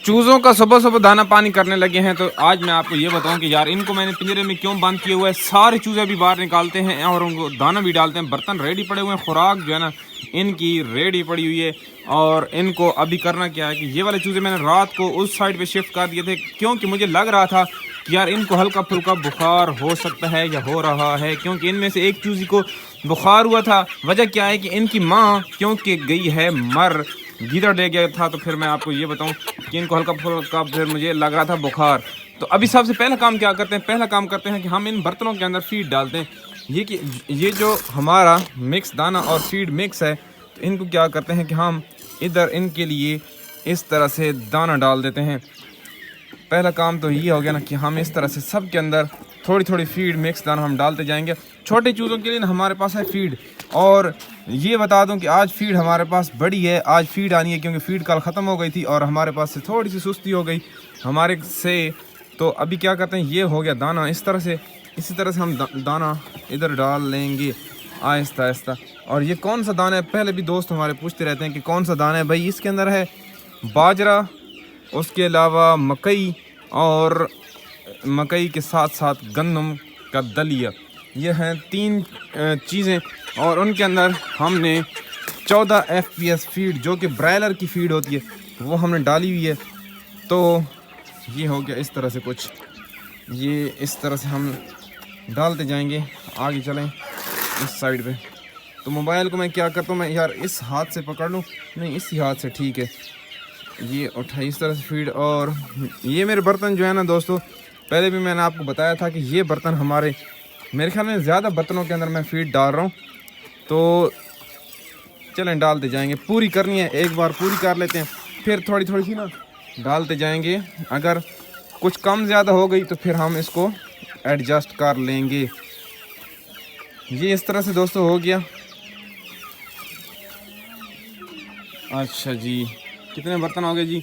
चूज़ों का सुबह सुबह दाना पानी करने लगे हैं। तो आज मैं आपको ये बताऊं कि यार इनको मैंने पिंजरे में क्यों बंद किए हुए है। सारे चूज़े भी बाहर निकालते हैं और उनको दाना भी डालते हैं। बर्तन रेडी पड़े हुए हैं, खुराक जो है ना इनकी रेडी पड़ी हुई है। और इनको अभी करना क्या है कि ये वाले चूज़े मैंने रात को उस साइड पे शिफ्ट कर दिए थे, क्योंकि मुझे लग रहा था कि यार इनको हल्का फुल्का बुखार हो सकता है या हो रहा है, क्योंकि इनमें से एक चूज़ी को बुखार हुआ था। वजह क्या है कि इनकी माँ क्योंकि गई है मर, गीदड़ ले गया था। तो फिर मैं आपको ये बताऊं कि इनको हल्का फुल्का फिर मुझे लग रहा था बुखार। तो अभी सबसे पहला काम क्या करते हैं, पहला काम करते हैं कि हम इन बर्तनों के अंदर फीड डालते हैं। ये जो हमारा मिक्स दाना और फीड मिक्स है, तो इनको क्या करते हैं कि हम इधर इनके लिए इस तरह से दाना डाल देते हैं। पहला काम तो ये हो गया ना कि हम इस तरह से सब के अंदर थोड़ी थोड़ी फीड मिक्स दाना हम डालते जाएंगे। छोटे चूज़ों के लिए ना हमारे पास है फीड। और ये बता दूं कि आज फीड हमारे पास बड़ी है, आज फीड आनी है, क्योंकि फीड कल ख़त्म हो गई थी और हमारे पास से थोड़ी सी सुस्ती हो गई हमारे से। तो अभी क्या करते हैं, ये हो गया दाना इस तरह से, इसी तरह से हम दाना इधर डाल लेंगे आहिस्ता आहिस्ता। और ये कौन सा दाना है, पहले भी दोस्त हमारे पूछते रहते हैं कि कौन सा दाना है। भाई इसके अंदर है बाजरा, उसके अलावा मकई, और मकई के साथ साथ गंदम का दलिया। ये हैं 3 चीज़ें। और उनके अंदर हमने 14 FPS फीड, जो कि ब्रायलर की फीड होती है, वो हमने डाली हुई है। तो ये हो गया इस तरह से कुछ, ये इस तरह से हम डालते जाएंगे। आगे चलें इस साइड पे। तो मोबाइल को मैं क्या करता हूँ, मैं यार इस हाथ से पकड़ लूँ, नहीं इसी हाथ से, ठीक है। ये उठाई इस तरह से फीड। और ये मेरे बर्तन जो है ना दोस्तों, पहले भी मैंने आपको बताया था कि ये बर्तन हमारे, मेरे ख्याल में ज़्यादा बर्तनों के अंदर मैं फीड डाल रहा हूँ। तो चलें डालते जाएंगे, पूरी करनी है, एक बार पूरी कर लेते हैं, फिर थोड़ी थोड़ी सी ना डालते जाएंगे। अगर कुछ कम ज़्यादा हो गई तो फिर हम इसको एडजस्ट कर लेंगे। ये इस तरह से दोस्तों हो गया। अच्छा जी, कितने बर्तन हो गए जी?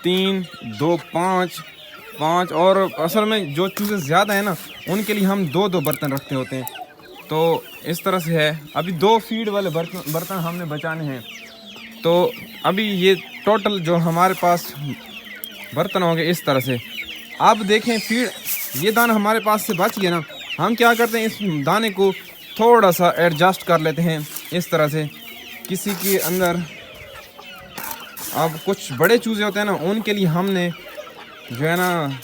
3, 2, 5। और असल में जो चूज़े ज़्यादा है ना, उनके लिए हम 2-2 बर्तन रखते होते हैं। तो इस तरह से है। अभी 2 फीड वाले बर्तन हमने बचाने हैं। तो अभी ये टोटल जो हमारे पास बर्तन हो गए इस तरह से। आप देखें फीड, ये दाना हमारे पास से बच गया ना, हम क्या करते हैं, इस दाने को थोड़ा सा एडजस्ट कर लेते हैं इस तरह से। किसी के अंदर अब कुछ बड़े चूज़े होते हैं ना, उनके लिए हमने जो है ना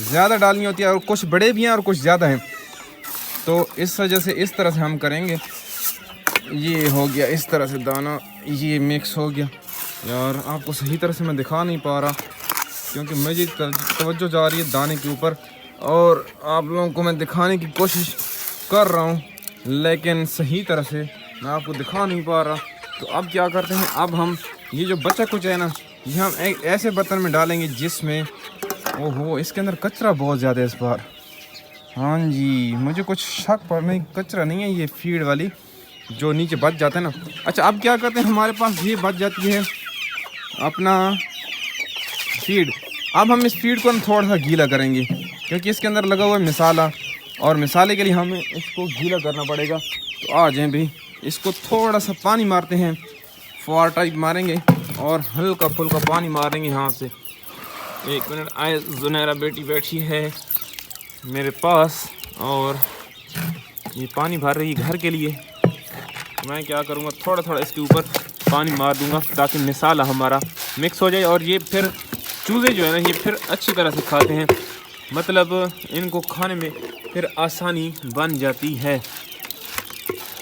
ज़्यादा डालनी होती है, और कुछ बड़े भी हैं और कुछ ज़्यादा हैं। तो इस वजह से इस तरह से हम करेंगे। ये हो गया इस तरह से दाना, ये मिक्स हो गया। यार आपको सही तरह से मैं दिखा नहीं पा रहा, क्योंकि मुझे तवज्जो जा रही है दाने के ऊपर, और आप लोगों को मैं दिखाने की कोशिश कर रहा हूँ, लेकिन सही तरह से मैं आपको दिखा नहीं पा रहा। तो अब क्या करते हैं, अब हम ये जो बचा कुछ है ना, ये हम एक ऐसे बर्तन में डालेंगे जिसमें, ओहो इसके अंदर कचरा बहुत ज़्यादा है इस बार। हाँ जी, मुझे कुछ शक पर नहीं, कचरा नहीं है, ये फीड वाली जो नीचे बच जाता है ना। अच्छा अब क्या करते हैं, हमारे पास ये बच जाती है अपना फीड। अब हम इस फीड को थोड़ा सा गीला करेंगे, क्योंकि इसके अंदर लगा हुआ है मसाला, और मसाले के लिए हमें इसको गीला करना पड़ेगा। तो आ जाएँ भाई, इसको थोड़ा सा पानी मारते हैं, फुहार टाइप मारेंगे और हल्का फुल्का पानी मारेंगे यहाँ से। 1 मिनट, आए जुनैरा बेटी बैठी है मेरे पास और ये पानी भर रही है घर के लिए। मैं क्या करूँगा, थोड़ा थोड़ा इसके ऊपर पानी मार दूँगा ताकि मसाला हमारा मिक्स हो जाए, और ये फिर चूज़े जो है ना, ये फिर अच्छी तरह से खाते हैं, मतलब इनको खाने में फिर आसानी बन जाती है।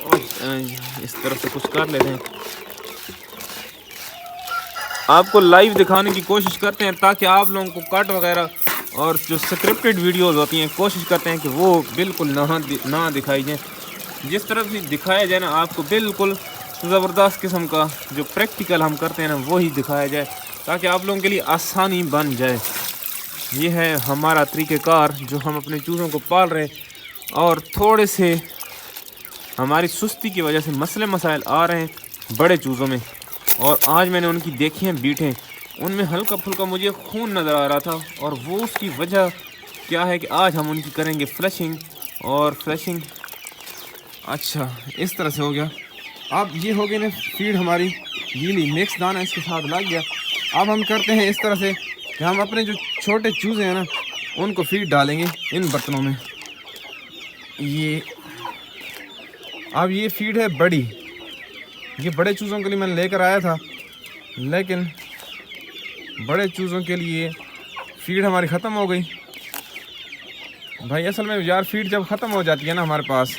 और इस तरह से कुछ कर लेते हैं, आपको लाइव दिखाने की कोशिश करते हैं ताकि आप लोगों को कट वगैरह और जो स्क्रिप्टेड वीडियोस होती हैं, कोशिश करते हैं कि वो बिल्कुल ना दिखाई जाए। जिस तरह से दिखाया जाए ना, आपको बिल्कुल ज़बरदस्त किस्म का जो प्रैक्टिकल हम करते हैं ना, वही दिखाया जाए ताकि आप लोगों के लिए आसानी बन जाए। ये है हमारा तरीक़ेकार जो हम अपने चूज़ों को पाल रहे हैं। और थोड़े से हमारी सुस्ती की वजह से मसले मसाइल आ रहे हैं बड़े चूज़ों में, और आज मैंने उनकी देखी हैं बीटें, उनमें हल्का फुल्का मुझे खून नज़र आ रहा था, और वो उसकी वजह क्या है कि आज हम उनकी करेंगे फ्लशिंग। और फ्लशिंग अच्छा इस तरह से हो गया। अब ये हो गई ना फीड हमारी गीली, मिक्स दाना इसके साथ लग गया। अब हम करते हैं इस तरह से कि हम अपने जो छोटे चूज़े हैं ना उनको फीड डालेंगे इन बर्तनों में। ये अब ये फीड है बड़ी, ये बड़े चूज़ों के लिए मैंने लेकर आया था, लेकिन बड़े चूज़ों के लिए फीड हमारी ख़त्म हो गई भाई। असल में यार फीड जब ख़त्म हो जाती है ना हमारे पास,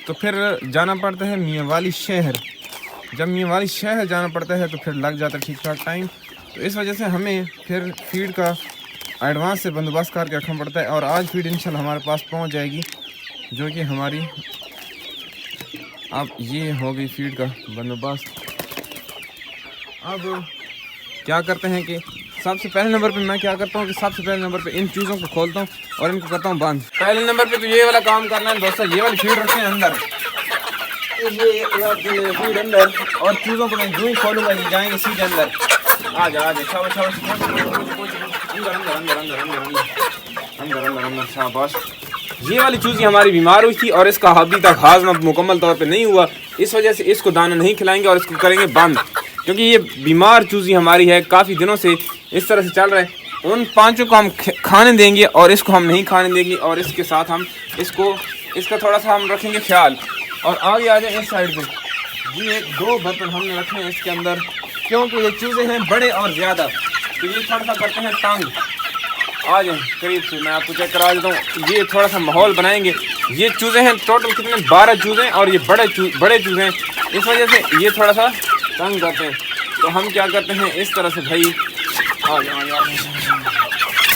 तो फिर जाना पड़ता है मियाँ वाली शहर। जब मियाँ वाली शहर जाना पड़ता है तो फिर लग जाता है ठीक ठाक टाइम। तो इस वजह से हमें फिर फीड का एडवांस से बंदोबस्त करके रखना पड़ता है। और आज फीड इंशाल्लाह हमारे पास पहुंच जाएगी, जो कि हमारी अब ये हो गई फीड का बंदोबस्त। अब क्या करते हैं कि सबसे पहले नंबर पे मैं क्या करता हूँ कि सबसे पहले नंबर पे इन चूज़ों को खोलता हूँ और इनको करता हूँ बंद। पहले नंबर पे तो ये वाला काम करना है दोस्तों, ये वाली फीड रखते हैं अंदर, ये फीड अंदर, और चूज़ों को मैं यूँ ही खोलूँगा, ये जाएंगे सीधे अंदर। आ जा शाबाश अंदर अंदर अंदर अंदर अंदर अंदर अंदर अंदर शाबाश। ये वाली चूज़ी हमारी बीमार हुई थी और इसका अभी तक हाजमा मुकम्मल तौर पे नहीं हुआ, इस वजह से इसको दाना नहीं खिलाएंगे और इसको करेंगे बंद, क्योंकि ये बीमार चूज़ी हमारी है, काफ़ी दिनों से इस तरह से चल रहा है। उन पांचों को हम खाने देंगे और इसको हम नहीं खाने देंगे, और इसके साथ हम इसका थोड़ा सा हम रखेंगे ख्याल। और आगे आ जाए इस साइड पे, ये 2 बर्तन हमने रखे हैं इसके अंदर, क्योंकि ये चूज़े हैं बड़े और ज़्यादा, तो ये थोड़ा सा करते हैं तंग। आ जाए करीब से मैं आपको चेक करा देता हूँ, ये थोड़ा सा माहौल बनाएंगे। ये चूज़े हैं टोटल कितने 12 चूज़े हैं, और ये बड़े चूज़े हैं, इस वजह से ये थोड़ा सा तंग करते हैं। तो हम क्या करते हैं इस तरह से भाई, आ जाओ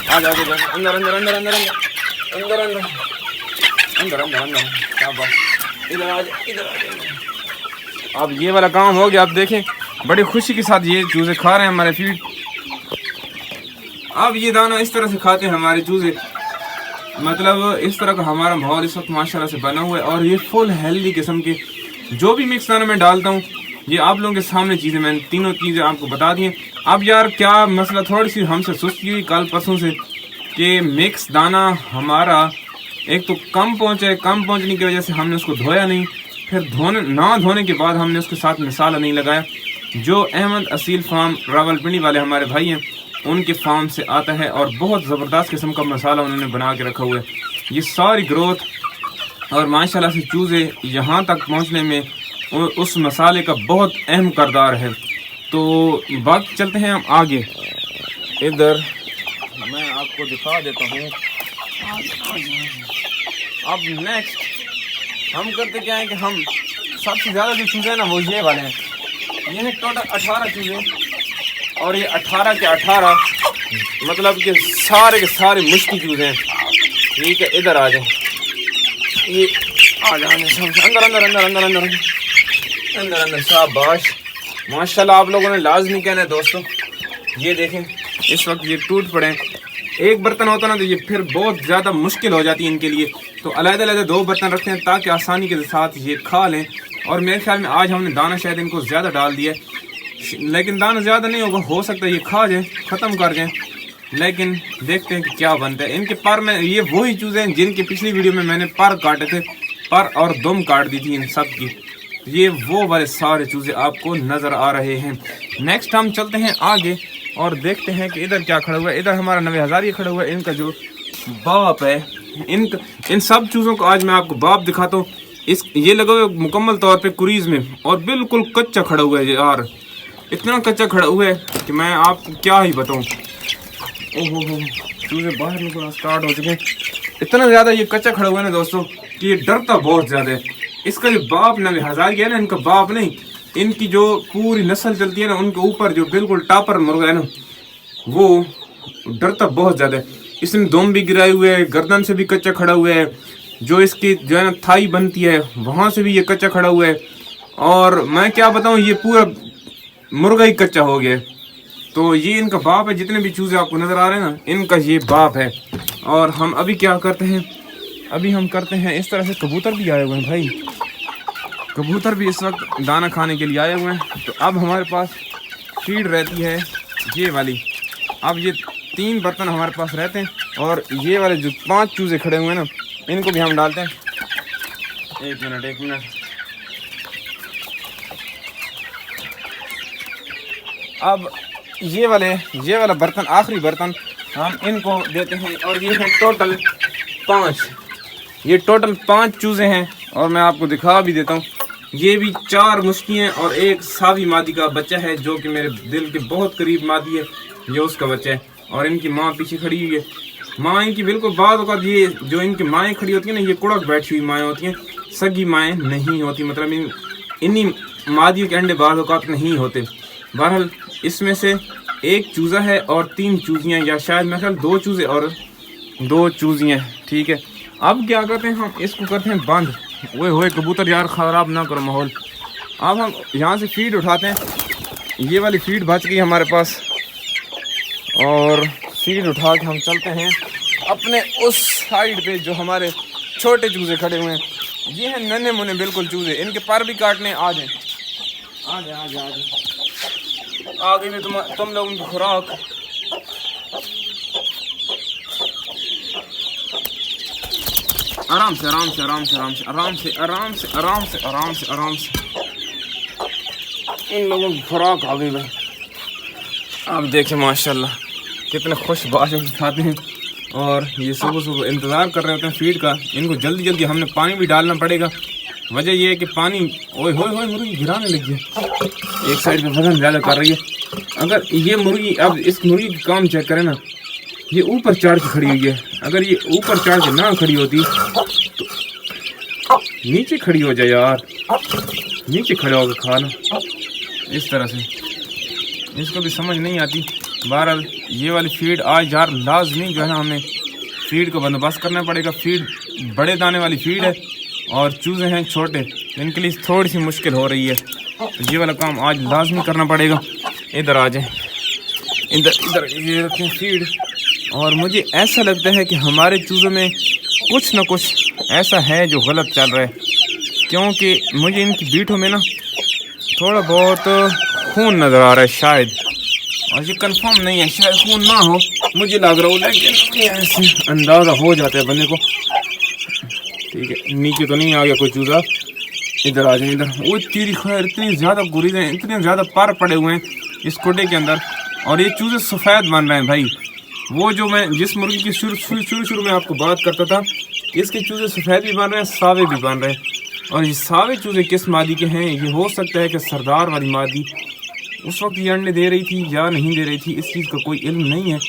अंदर अंदर अंदर अंदर अंदर अंदर अंदर अंदर अंदर अंदर, क्या बात, इधर आ जाए। अब ये वाला काम हो गया। आप देखें बड़ी खुशी के साथ ये चूज़े खा रहे हैं हमारे फीड। अब ये दाना इस तरह से खाते हैं हमारे चूज़े, मतलब इस तरह का हमारा माहौल इस वक्त माशाल्लाह से बना हुआ है। और ये फुल हेल्दी किस्म के जो भी मिक्स दाना मैं डालता हूँ, ये आप लोगों के सामने चीज़ें मैंने तीनों चीज़ें आपको बता दी हैं। अब यार क्या मसला, थोड़ी सी हमसे सुस्ती हुई कल परसों से कि मिक्स दाना हमारा एक तो कम पहुँचने की वजह से हमने उसको धोया नहीं, फिर धोने के बाद हमने उसके साथ मसाला नहीं लगाया। जो अहमद असील फार्म रावलपिंडी वाले हमारे भाई हैं, उनके फार्म से आता है और बहुत ज़बरदस्त किस्म का मसाला उन्होंने बना के रखा हुआ है। ये सारी ग्रोथ और माशाल्लाह से चूज़े यहाँ तक पहुँचने में उस मसाले का बहुत अहम किरदार है। तो बाकी चलते हैं हम आगे, इधर मैं आपको दिखा देता हूँ। अब नेक्स्ट हम करते क्या है कि हम सबसे ज़्यादा जो चूज़े हैं ना वो ये वाले हैं, ये है टोटल 18 चूज़े, और ये 18 के 18 मतलब कि सारे के सारे मुश्किल चूज़े हैं। ठीक है इधर आ जाए, ये आ जाए अंदर अंदर अंदर अंदर अंदर अंदर अंदर शाबाश माशाल्लाह। आप लोगों ने लाजमी कहना है दोस्तों, ये देखें इस वक्त ये टूट पड़े हैं। एक बर्तन होता ना तो ये फिर बहुत ज़्यादा मुश्किल हो जाती है इनके लिए, तो अलग-अलग 2 बर्तन रखते हैं ताकि आसानी के साथ ये खा लें। और मेरे ख्याल में आज हमने दाना शायद इनको ज़्यादा डाल दिया, लेकिन दाना ज़्यादा नहीं होगा, हो सकता है ये खा जाए, ख़त्म कर जाएँ, लेकिन देखते हैं कि क्या बनता है। इनके पर में ये वही चूज़े हैं जिनकी पिछली वीडियो में मैंने पर काटे थे, पर और दुम काट दी थी इन सब की। ये वो वाले सारे चूज़े आपको नज़र आ रहे हैं। नेक्स्ट हम चलते हैं आगे और देखते हैं कि इधर क्या खड़ा हुआ है। इधर हमारा 90,000 ये खड़ा हुआ है, इनका जो बाप है, इन सब चूज़ों को आज मैं आपको बाप दिखाता हूँ। ये लगा हुआ मुकम्मल तौर पे कुरीज़ में और बिल्कुल कच्चा खड़ा हुआ है यार, इतना कच्चा खड़ा हुआ है कि मैं आपको क्या ही बताऊँ। ओहो चूज़े बाहर निकलना स्टार्ट हो चुके हैं, इतना ज़्यादा ये कच्चा खड़ा हुआ है ना दोस्तों कि ये डरता बहुत ज़्यादा है। इसका जो बाप 90,000 है ना, इनका बाप नहीं, इनकी जो पूरी नस्ल चलती है ना, उनके ऊपर जो बिल्कुल टापर मुर्गा है ना, वो डरता बहुत ज़्यादा है। इसने दम भी गिराए हुए है, गर्दन से भी कच्चा खड़ा हुआ है, जो इसकी जो है ना थाई बनती है वहाँ से भी ये कच्चा खड़ा हुआ है। और मैं क्या बताऊँ, ये पूरा मुर्गा ही कच्चा हो गया है। तो ये इनका बाप है, जितने भी चूज़े आपको नज़र आ रहे हैं ना, इनका ये बाप है। और हम अभी क्या करते हैं, अभी हम करते हैं इस तरह से, कबूतर भी आए हुए हैं भाई, कबूतर भी इस वक्त दाना खाने के लिए आए हुए हैं। तो अब हमारे पास फीड रहती है ये वाली। अब ये 3 बर्तन हमारे पास रहते हैं, और ये वाले जो 5 चूज़े खड़े हुए हैं ना, इनको भी हम डालते हैं। एक मिनट अब ये वाला बर्तन, आखिरी बर्तन हम इनको देते हैं। और ये है टोटल 5, ये टोटल 5 चूज़े हैं। और मैं आपको दिखा भी देता हूँ, ये भी 4 मुश्की हैं और एक सावी मादी का बच्चा है जो कि मेरे दिल के बहुत करीब मादी है, ये उसका बच्चा है। और इनकी माँ पीछे खड़ी हुई है। माँ इनकी बिल्कुल बाद औक़ात ये जो इनकी माएँ खड़ी होती हैं ना, ये कुड़क बैठी हुई माएँ होती हैं, सगी माएँ नहीं होती। मतलब इन्हीं मादियों के अंडे बाद औक़ात नहीं होते। बहरहाल इसमें से एक चूज़ा है और 3 चूज़ियाँ, या शायद मेरे ख्याल 2 चूज़े और 2 चूज़ियाँ। ठीक है, अब क्या करते हैं, हम इसको करते हैं बंद। ओए होए कबूतर यार, ख़राब ना करो माहौल। अब हम यहाँ से फीड उठाते हैं। ये वाली फीड बच गई हमारे पास, और फीड उठा के हम चलते हैं अपने उस साइड पे जो हमारे छोटे चूज़े खड़े हुए हैं। ये हैं नन्हे मुन्ने बिल्कुल चूज़े, इनके पर भी काटने आ जाए। आ गई में तुम लोगों की खुराक। आराम से आराम से आराम से आराम से आराम से आराम से आराम से आराम से आराम से इन लोगों की खुराक आ गई भाई। आप देखें माशाल्लाह कितने खुश बाश खाते हैं। और ये सुबह सुबह इंतज़ार कर रहे होते हैं फीड का। इनको जल्दी जल्दी हमने पानी भी डालना पड़ेगा। वजह यह है कि पानी ओए होए मुर्गी गिराने लगी है, एक साइड पे वजन ज़्यादा कर रही है। अगर ये मुर्गी, अब इस मुर्गी का काम चेक करें ना, ये ऊपर चढ़ के खड़ी हुई है। अगर ये ऊपर चढ़ के ना खड़ी होती तो नीचे खड़ी हो जाए यार, नीचे खड़े होकर खाना इस तरह से, इसको भी समझ नहीं आती। बहरहाल ये वाली फीड आज यार लाजमी जो है ना, हमें फीड का बंदोबस्त करना पड़ेगा। फीड बड़े दाने वाली फीड है और चूज़े हैं छोटे, इनके लिए थोड़ी सी मुश्किल हो रही है। तो ये वाला काम आज लाजमी करना पड़ेगा। इधर आ जाए, इधर ये रखें फीड। और मुझे ऐसा लगता है कि हमारे चूज़ों में कुछ ना कुछ ऐसा है जो गलत चल रहा है, क्योंकि मुझे इनकी बीटों में ना थोड़ा बहुत खून नज़र आ रहा है शायद, और ये कंफर्म नहीं है, शायद खून ना हो मुझे लग रहा हो, लेकिन ऐसे अंदाज़ा हो जाता है बंदे को। ठीक है, नीचे तो नहीं आ गया कोई चूज़ा। इधर आ जाए, इधर। वो तेरी खैर, इतनी ज़्यादा गुरीज़ हैं, इतने ज़्यादा पर पड़े हुए हैं इस कोटे के अंदर, और ये चूज़े सफ़ेद बन रहे हैं भाई। वो जो मैं जिस मुर्गी की शुरू में आपको बात करता था, इसके चूज़े सफ़ेद भी बन रहे हैं, सावे भी बन रहे हैं। और ये सावे चूज़े किस मादी के हैं, ये हो सकता है कि सरदार वाली मादी उस वक्त ये अंडे दे रही थी या नहीं दे रही थी, इस चीज़ का कोई इल्म नहीं है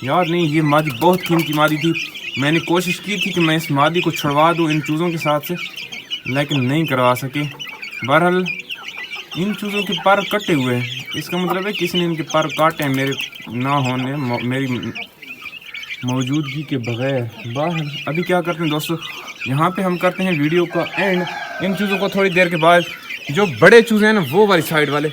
यार। नहीं, ये मादी बहुत कीमती मादी थी। मैंने कोशिश की थी कि मैं इस मादी को छुड़वा दूँ इन चूज़ों के साथ से, लेकिन नहीं करवा सके। बहरहाल इन चूज़ों के पर कटे हुए हैं, इसका मतलब है किसी ने इनके पर काटे हैं मेरे ना होने, मेरी मौजूदगी के बगैर। बहरहाल अभी क्या करते हैं दोस्तों, यहाँ पे हम करते हैं वीडियो का एंड। इन चूज़ों को थोड़ी देर के बाद, जो बड़े चूज़े हैं ना वो वाली साइड वाले,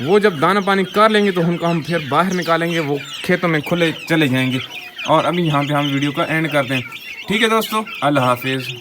वो जब दाना पानी कर लेंगे तो उनको हम फिर बाहर निकालेंगे, वो खेतों में खुले चले जाएंगे। और अभी यहाँ पे हम वीडियो का एंड करते हैं। ठीक है दोस्तों, अल्लाह हाफिज़।